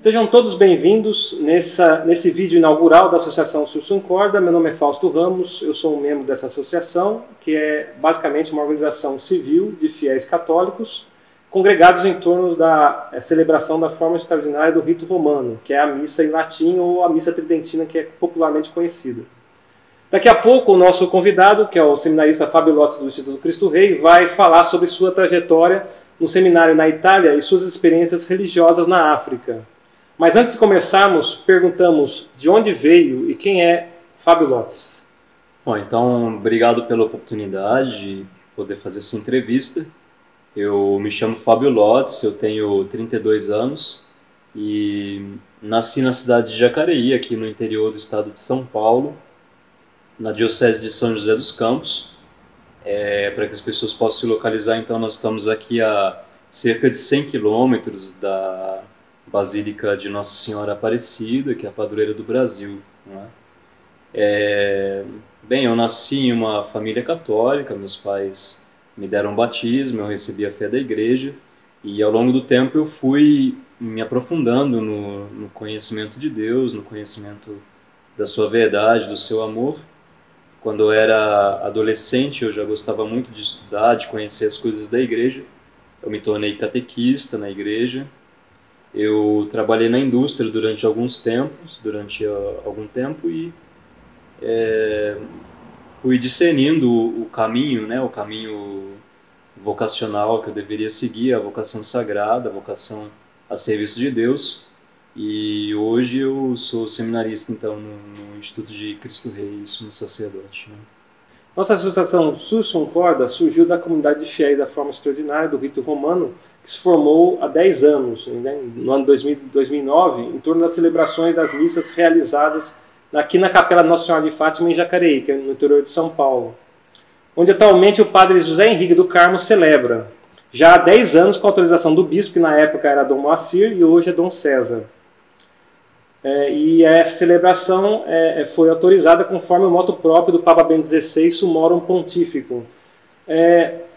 Sejam todos bem-vindos nesse vídeo inaugural da Associação Sursum Corda. Meu nome é Fausto Ramos, eu sou um membro dessa associação, que é basicamente uma organização civil de fiéis católicos, congregados em torno da celebração da forma extraordinária do rito romano, que é a missa em latim ou a missa tridentina, que é popularmente conhecida. Daqui a pouco o nosso convidado, que é o seminarista Fábio Lotz do Instituto Cristo Rei, vai falar sobre sua trajetória no seminário na Itália e suas experiências religiosas na África. Mas antes de começarmos, perguntamos de onde veio e quem é Fábio Lotz. Bom, então, obrigado pela oportunidade de poder fazer essa entrevista. Eu me chamo Fábio Lotz, eu tenho 32 anos e nasci na cidade de Jacareí, aqui no interior do estado de São Paulo, na Diocese de São José dos Campos. Para que as pessoas possam se localizar, então, nós estamos aqui a cerca de 100 quilômetros da Basílica de Nossa Senhora Aparecida, que é a padroeira do Brasil, não é? Bem, eu nasci em uma família católica, meus pais me deram batismo, eu recebi a fé da igreja, e ao longo do tempo eu fui me aprofundando no conhecimento de Deus, no conhecimento da sua verdade, do seu amor. Quando eu era adolescente, eu já gostava muito de estudar, de conhecer as coisas da igreja. Eu me tornei catequista na igreja. Eu trabalhei na indústria durante algum tempo e fui discernindo o caminho, né, o caminho vocacional que eu deveria seguir, a vocação sagrada, a vocação a serviço de Deus. E hoje eu sou seminarista, então, no Instituto de Cristo Rei e sumo sacerdote, né? Nossa associação Sursum Corda surgiu da comunidade de fiéis da forma extraordinária do rito romano, que se formou há 10 anos, né, no ano 2009, em torno das celebrações das missas realizadas aqui na Capela Nossa Senhora de Fátima, em Jacareí, que é no interior de São Paulo, onde atualmente o padre José Henrique do Carmo celebra, já há 10 anos com autorização do bispo, que na época era Dom Moacir e hoje é Dom César. E essa celebração foi autorizada conforme o moto próprio do Papa Bento XVI, Sumorum Pontificum.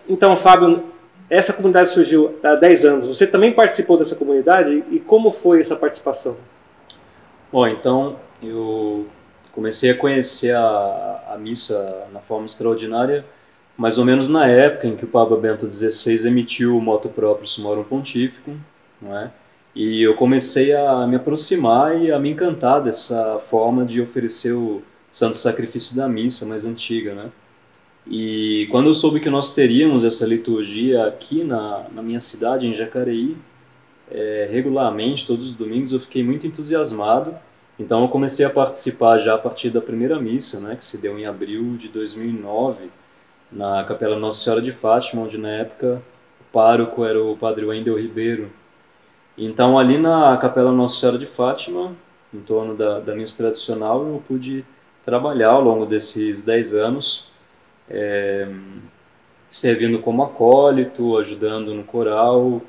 Então, Fábio, essa comunidade surgiu há 10 anos. Você também participou dessa comunidade? E como foi essa participação? Bom, então, eu comecei a conhecer a missa na forma extraordinária mais ou menos na época em que o Papa Bento XVI emitiu o moto próprio Sumorum Pontificum, não é? E eu comecei a me aproximar e a me encantar dessa forma de oferecer o santo sacrifício da missa mais antiga, né? E quando eu soube que nós teríamos essa liturgia aqui na minha cidade, em Jacareí, regularmente, todos os domingos, eu fiquei muito entusiasmado. Então eu comecei a participar já a partir da primeira missa, né, que se deu em abril de 2009, na Capela Nossa Senhora de Fátima, onde na época o pároco era o padre Wendel Ribeiro. Então ali na Capela Nossa Senhora de Fátima, em torno da missa tradicional, eu pude trabalhar ao longo desses 10 anos, servindo como acólito, ajudando no coral,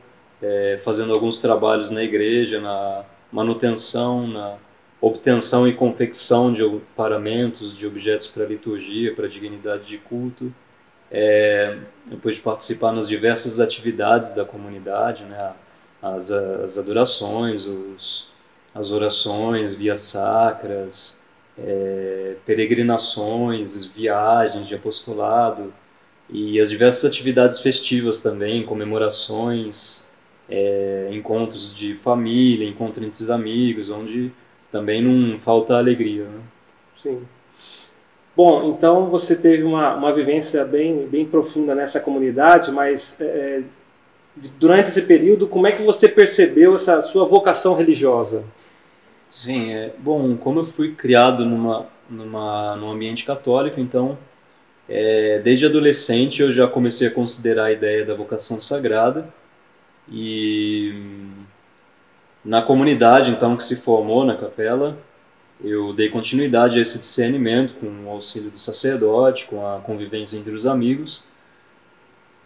fazendo alguns trabalhos na igreja, na manutenção, na obtenção e confecção de paramentos, de objetos para liturgia, para dignidade de culto. Eu pude participar nas diversas atividades da comunidade, né? As adorações, as orações, vias sacras, peregrinações, viagens de apostolado e as diversas atividades festivas também, comemorações, encontros de família, encontros entre os amigos, onde também não falta alegria, né? Sim. Bom, então você teve uma vivência bem profunda nessa comunidade, mas durante esse período, como é que você percebeu essa sua vocação religiosa? Sim, bom, como eu fui criado num ambiente católico, então, desde adolescente eu já comecei a considerar a ideia da vocação sagrada, e na comunidade, então, que se formou na capela, eu dei continuidade a esse discernimento com o auxílio do sacerdote, com a convivência entre os amigos,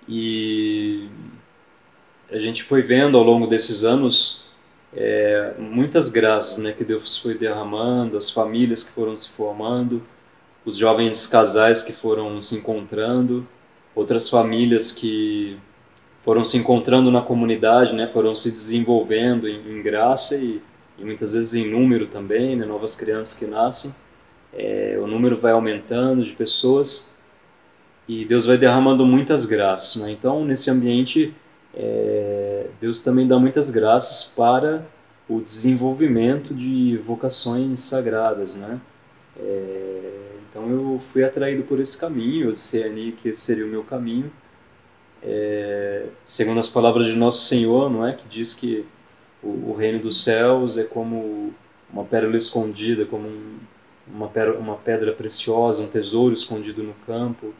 e a gente foi vendo ao longo desses anos muitas graças, né, que Deus foi derramando, as famílias que foram se formando, os jovens casais que foram se encontrando, outras famílias que foram se encontrando na comunidade, né, foram se desenvolvendo em graça e muitas vezes em número também, né, novas crianças que nascem, o número vai aumentando de pessoas e Deus vai derramando muitas graças, né? Então, nesse ambiente, Deus também dá muitas graças para o desenvolvimento de vocações sagradas, né? Então eu fui atraído por esse caminho, eu discerni que esse seria o meu caminho, segundo as palavras de Nosso Senhor, não é? Que diz que o reino dos céus é como uma pérola escondida, como uma pedra preciosa, um tesouro escondido no campo,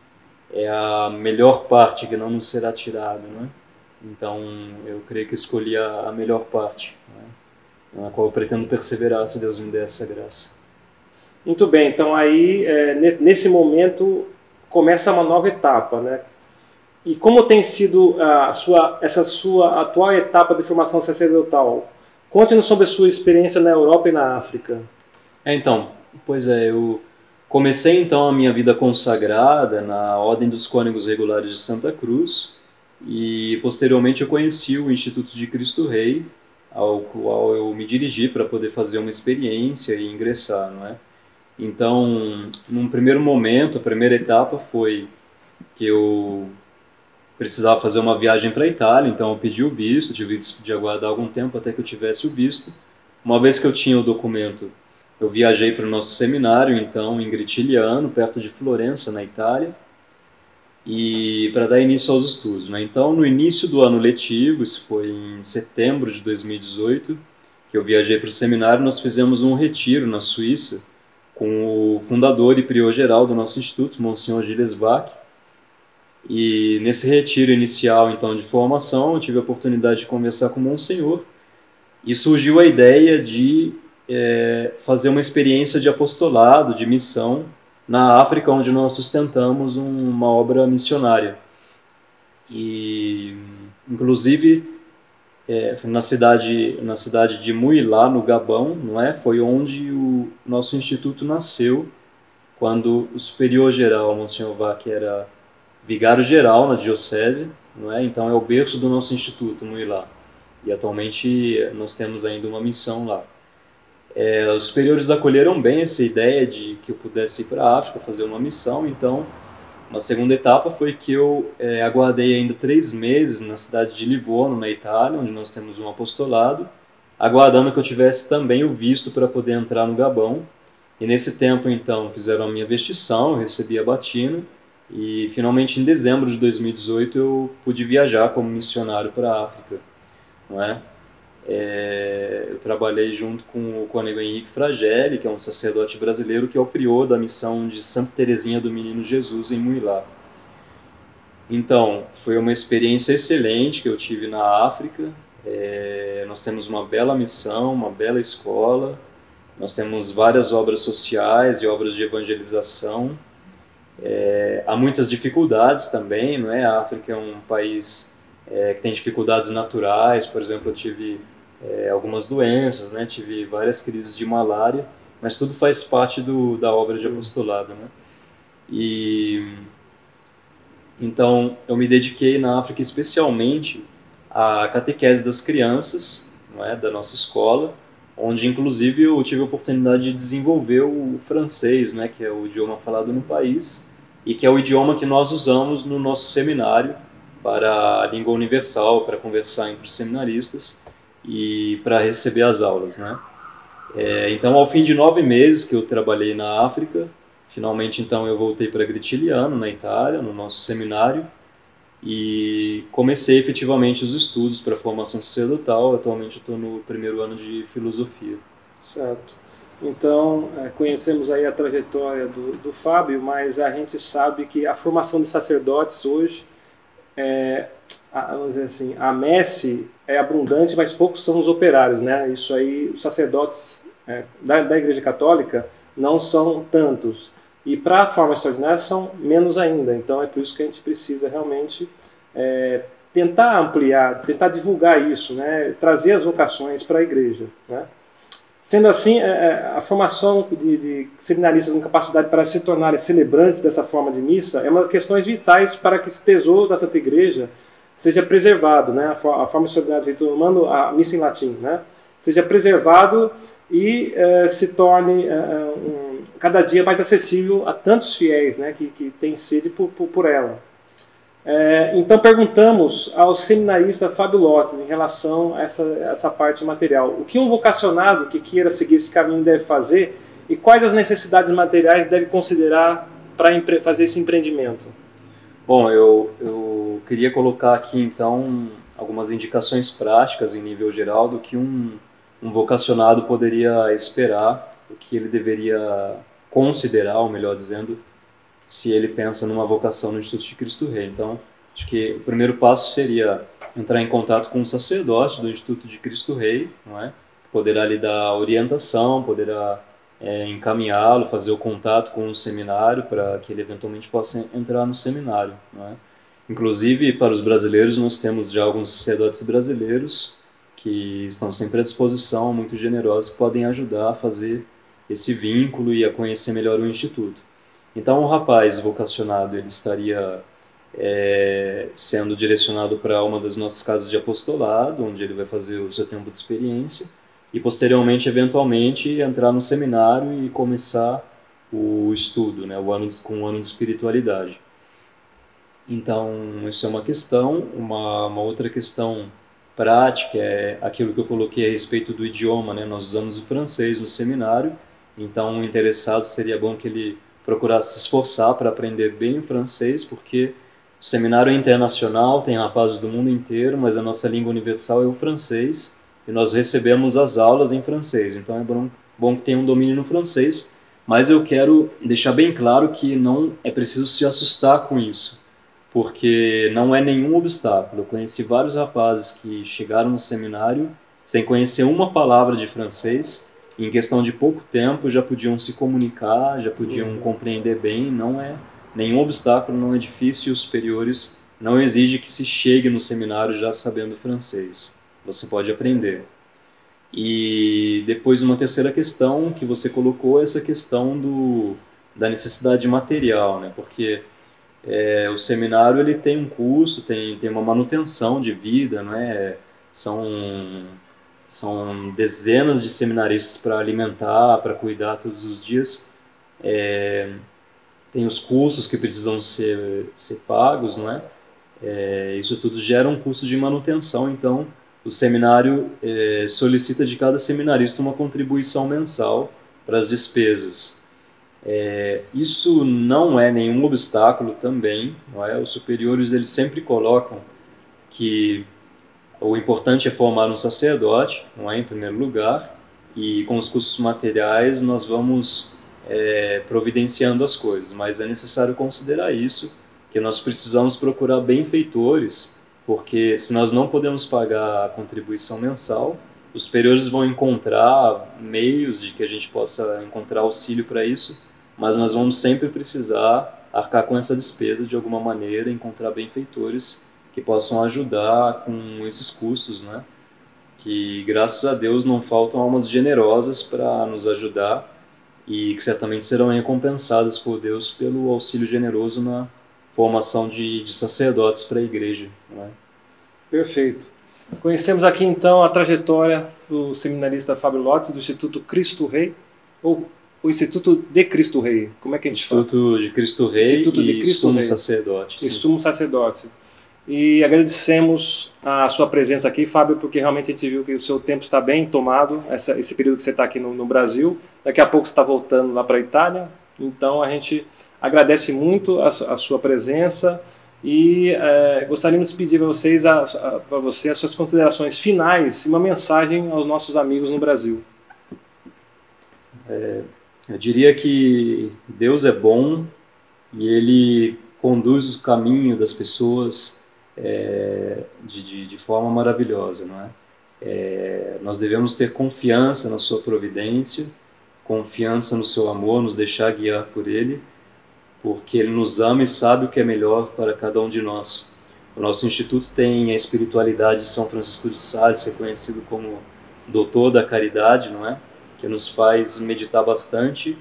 é a melhor parte que não nos será tirada, não é? Então eu creio que escolhi a melhor parte, na qual eu pretendo perseverar, se Deus me der essa graça. Muito bem, então aí, nesse momento, começa uma nova etapa, né? E como tem sido essa sua atual etapa de formação sacerdotal? Conte-nos sobre a sua experiência na Europa e na África. Então, eu comecei então a minha vida consagrada na Ordem dos Cônegos Regulares de Santa Cruz e posteriormente eu conheci o Instituto de Cristo Rei, ao qual eu me dirigi para poder fazer uma experiência e ingressar, não é? Então, num primeiro momento, a primeira etapa foi que eu precisava fazer uma viagem para a Itália, então eu pedi o visto, tive de aguardar algum tempo até que eu tivesse o visto. Uma vez que eu tinha o documento, eu viajei para o nosso seminário, então, em Gritigliano, perto de Florença, na Itália, e para dar início aos estudos, né? Então, no início do ano letivo, isso foi em setembro de 2018, que eu viajei para o seminário, nós fizemos um retiro na Suíça com o fundador e prior-geral do nosso instituto, Monsenhor Gilles Bach. E nesse retiro inicial, então, de formação, eu tive a oportunidade de conversar com o Monsenhor e surgiu a ideia de fazer uma experiência de apostolado, de missão, na África, onde nós sustentamos uma obra missionária. E, inclusive, na cidade de Mouila, no Gabão, não é? Foi onde o nosso instituto nasceu, quando o superior-geral, Monsenhor Bach, era vigário-geral na diocese, não é? Então é o berço do nosso instituto, Mouila. E atualmente nós temos ainda uma missão lá. Os superiores acolheram bem essa ideia de que eu pudesse ir para a África fazer uma missão, então uma segunda etapa foi que eu aguardei ainda 3 meses na cidade de Livorno, na Itália, onde nós temos um apostolado, aguardando que eu tivesse também o visto para poder entrar no Gabão. E nesse tempo, então, fizeram a minha vestição, eu recebi a batina, e finalmente em dezembro de 2018 eu pude viajar como missionário para a África, não é? Eu trabalhei junto com o cônego Henrique Fragelli, que é um sacerdote brasileiro, que é o prior da missão de Santa Teresinha do Menino Jesus em Mouila. Então, foi uma experiência excelente que eu tive na África. Nós temos uma bela missão, uma bela escola, nós temos várias obras sociais e obras de evangelização. Há muitas dificuldades também, não é? A África é um país que tem dificuldades naturais, por exemplo, eu tive algumas doenças, né? Tive várias crises de malária, mas tudo faz parte da obra de apostolado, né? E então eu me dediquei na África especialmente à catequese das crianças, não é? Da nossa escola, onde inclusive eu tive a oportunidade de desenvolver o francês, né? Que é o idioma falado no país e que é o idioma que nós usamos no nosso seminário para a língua universal, para conversar entre os seminaristas e para receber as aulas, né? Então, ao fim de 9 meses que eu trabalhei na África, finalmente então eu voltei para Gritigliano, na Itália, no nosso seminário, e comecei efetivamente os estudos para a formação sacerdotal. Atualmente eu estou no primeiro ano de filosofia. Certo. Então, conhecemos aí a trajetória do Fábio, mas a gente sabe que a formação de sacerdotes hoje, vamos dizer assim, a messe é abundante, mas poucos são os operários, né? Isso aí, os sacerdotes da Igreja Católica não são tantos. E para a forma extraordinária são menos ainda. Então é por isso que a gente precisa realmente tentar ampliar, tentar divulgar isso, né? Trazer as vocações para a Igreja, né? Sendo assim, a formação de seminaristas com capacidade para se tornarem celebrantes dessa forma de missa é uma das questões vitais para que esse tesouro da Santa Igreja seja preservado, né? A forma extraordinária do rito romano, a missa em latim, né? seja preservado e se torne cada dia mais acessível a tantos fiéis, né, que têm sede por ela. Então perguntamos ao seminarista Fábio Lotz em relação a essa parte material. O que um vocacionado que queira seguir esse caminho deve fazer e quais as necessidades materiais deve considerar para fazer esse empreendimento? Bom, eu queria colocar aqui então algumas indicações práticas em nível geral do que um vocacionado poderia esperar, o que ele deveria considerar, ou melhor dizendo, se ele pensa numa vocação no Instituto de Cristo Rei. Então, acho que o primeiro passo seria entrar em contato com um sacerdote do Instituto de Cristo Rei, não é? Poderá lhe dar orientação, poderá encaminhá-lo, fazer o contato com o seminário para que ele eventualmente possa entrar no seminário, não é? Inclusive, para os brasileiros, nós temos já alguns sacerdotes brasileiros que estão sempre à disposição, muito generosos, que podem ajudar a fazer esse vínculo e a conhecer melhor o Instituto. Então, o rapaz vocacionado ele estaria sendo direcionado para uma das nossas casas de apostolado, onde ele vai fazer o seu tempo de experiência, e posteriormente, eventualmente, entrar no seminário e começar o estudo, né, com um ano de espiritualidade. Então, isso é uma questão. Uma outra questão prática é aquilo que eu coloquei a respeito do idioma, né? Nós usamos o francês no seminário, então o interessado seria bom que ele procurasse se esforçar para aprender bem o francês, porque o seminário é internacional, tem rapazes do mundo inteiro, mas a nossa língua universal é o francês, e nós recebemos as aulas em francês, então é bom que tenha um domínio no francês, mas eu quero deixar bem claro que não é preciso se assustar com isso, porque não é nenhum obstáculo. Eu conheci vários rapazes que chegaram no seminário sem conhecer uma palavra de francês, e em questão de pouco tempo já podiam se comunicar, já podiam compreender bem, não é nenhum obstáculo, não é difícil, e os superiores não exigem que se chegue no seminário já sabendo francês. Você pode aprender. E depois uma terceira questão que você colocou é essa questão da necessidade material, né? Porque o seminário ele tem um custo, tem uma manutenção de vida, não é? São dezenas de seminaristas para alimentar, para cuidar todos os dias. Tem os cursos que precisam ser pagos, não é? Isso tudo gera um custo de manutenção, então o seminário solicita de cada seminarista uma contribuição mensal para as despesas. Isso não é nenhum obstáculo também, não é? Os superiores eles sempre colocam que o importante é formar um sacerdote, não é, em primeiro lugar, e com os custos materiais nós vamos providenciando as coisas, mas é necessário considerar isso, que nós precisamos procurar benfeitores, porque se nós não podemos pagar a contribuição mensal, os superiores vão encontrar meios de que a gente possa encontrar auxílio para isso, mas nós vamos sempre precisar arcar com essa despesa de alguma maneira, encontrar benfeitores que possam ajudar com esses custos, né? Que graças a Deus não faltam almas generosas para nos ajudar e que certamente serão recompensadas por Deus pelo auxílio generoso na formação de sacerdotes para a igreja, né? Perfeito. Conhecemos aqui então a trajetória do seminarista Fábio Lotz, do Instituto Cristo Rei, ou o Instituto de Cristo Rei, como é que a gente fala? Instituto de Cristo Rei Instituto de Cristo Sumo Rei. Sacerdote. E Sumo Sacerdote. E agradecemos a sua presença aqui, Fábio, porque realmente a gente viu que o seu tempo está bem tomado, esse período que você está aqui no Brasil. Daqui a pouco você está voltando lá para a Itália, então a gente agradece muito a sua presença e gostaríamos de pedir para vocês, para você as suas considerações finais e uma mensagem aos nossos amigos no Brasil. Eu diria que Deus é bom e Ele conduz o caminho das pessoas de forma maravilhosa, não é? Nós devemos ter confiança na sua providência, confiança no seu amor, nos deixar guiar por Ele, porque Ele nos ama e sabe o que é melhor para cada um de nós. O nosso instituto tem a espiritualidade de São Francisco de Sales, reconhecido como doutor da caridade, não é? Que nos faz meditar bastante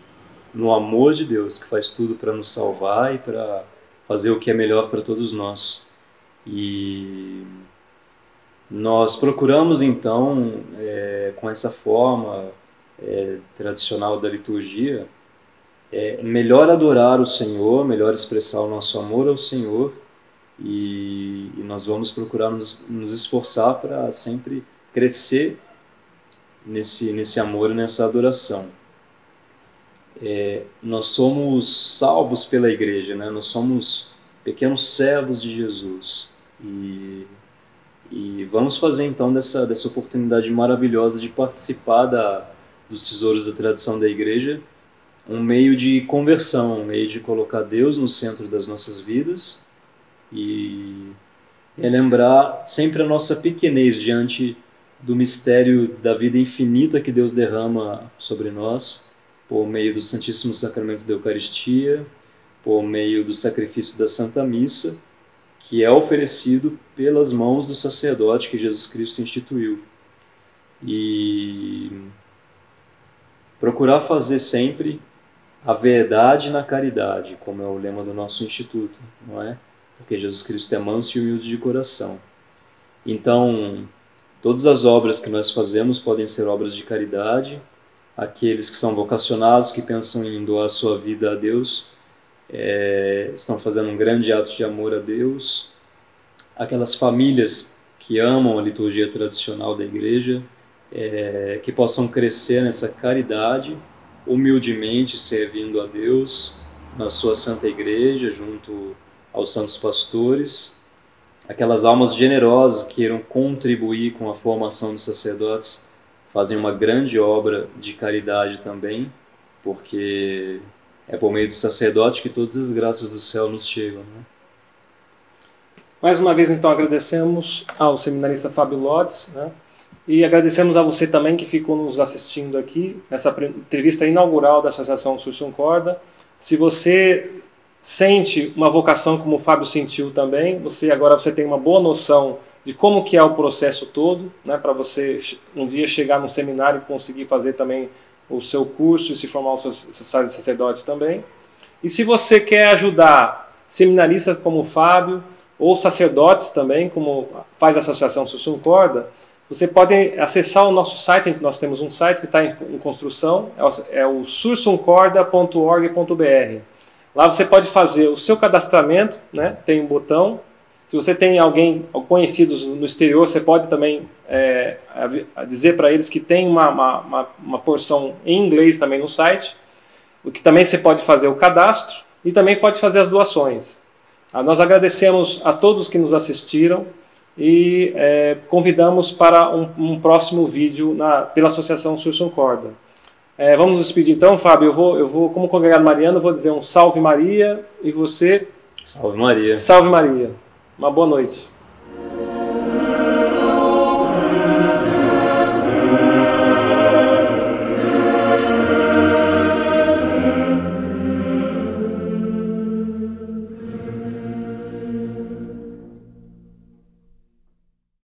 no amor de Deus, que faz tudo para nos salvar e para fazer o que é melhor para todos nós. E Nós procuramos, então, com essa forma tradicional da liturgia, melhor adorar o Senhor, melhor expressar o nosso amor ao Senhor, e nós vamos procurar nos esforçar para sempre crescer nesse amor e nessa adoração. Nós somos salvos pela igreja, né? Nós somos pequenos servos de Jesus, e vamos fazer então dessa oportunidade maravilhosa de participar dos tesouros da tradição da igreja um meio de conversão, um meio de colocar Deus no centro das nossas vidas e lembrar sempre a nossa pequenez diante do mistério da vida infinita que Deus derrama sobre nós por meio do Santíssimo Sacramento da Eucaristia, por meio do sacrifício da Santa Missa, que é oferecido pelas mãos do sacerdote que Jesus Cristo instituiu. E procurar fazer sempre a verdade na caridade, como é o lema do nosso instituto, não é? Porque Jesus Cristo é manso e humilde de coração. Então, todas as obras que nós fazemos podem ser obras de caridade. Aqueles que são vocacionados, que pensam em doar sua vida a Deus, estão fazendo um grande ato de amor a Deus. Aquelas famílias que amam a liturgia tradicional da igreja, que possam crescer nessa caridade, humildemente servindo a Deus na sua Santa Igreja, junto aos santos pastores. Aquelas almas generosas que queiram contribuir com a formação dos sacerdotes, fazem uma grande obra de caridade também, porque é por meio do sacerdote que todas as graças do céu nos chegam, né? Mais uma vez, então, agradecemos ao seminarista Fábio Lotz, né? E agradecemos a você também que ficou nos assistindo aqui nessa entrevista inaugural da Associação Sursum Corda. Se você sente uma vocação como o Fábio sentiu também, agora você tem uma boa noção de como que é o processo todo, né, para você um dia chegar no seminário e conseguir fazer também o seu curso e se formar o seu sacerdote também. E se você quer ajudar seminaristas como o Fábio, ou sacerdotes também, como faz a Associação Sursum Corda, você pode acessar o nosso site. Nós temos um site que está em construção, é o sursumcorda.org.br. Lá você pode fazer o seu cadastramento, né? Tem um botão. Se você tem alguém conhecidos no exterior, você pode também dizer para eles que tem uma porção em inglês também no site, o que também você pode fazer o cadastro e também pode fazer as doações. Nós agradecemos a todos que nos assistiram e convidamos para um próximo vídeo pela Associação Sursum Corda. Vamos nos despedir então, Fábio. Eu vou como congregado mariano, vou dizer um Salve Maria, e você? Salve Maria. Salve Maria. Uma boa noite.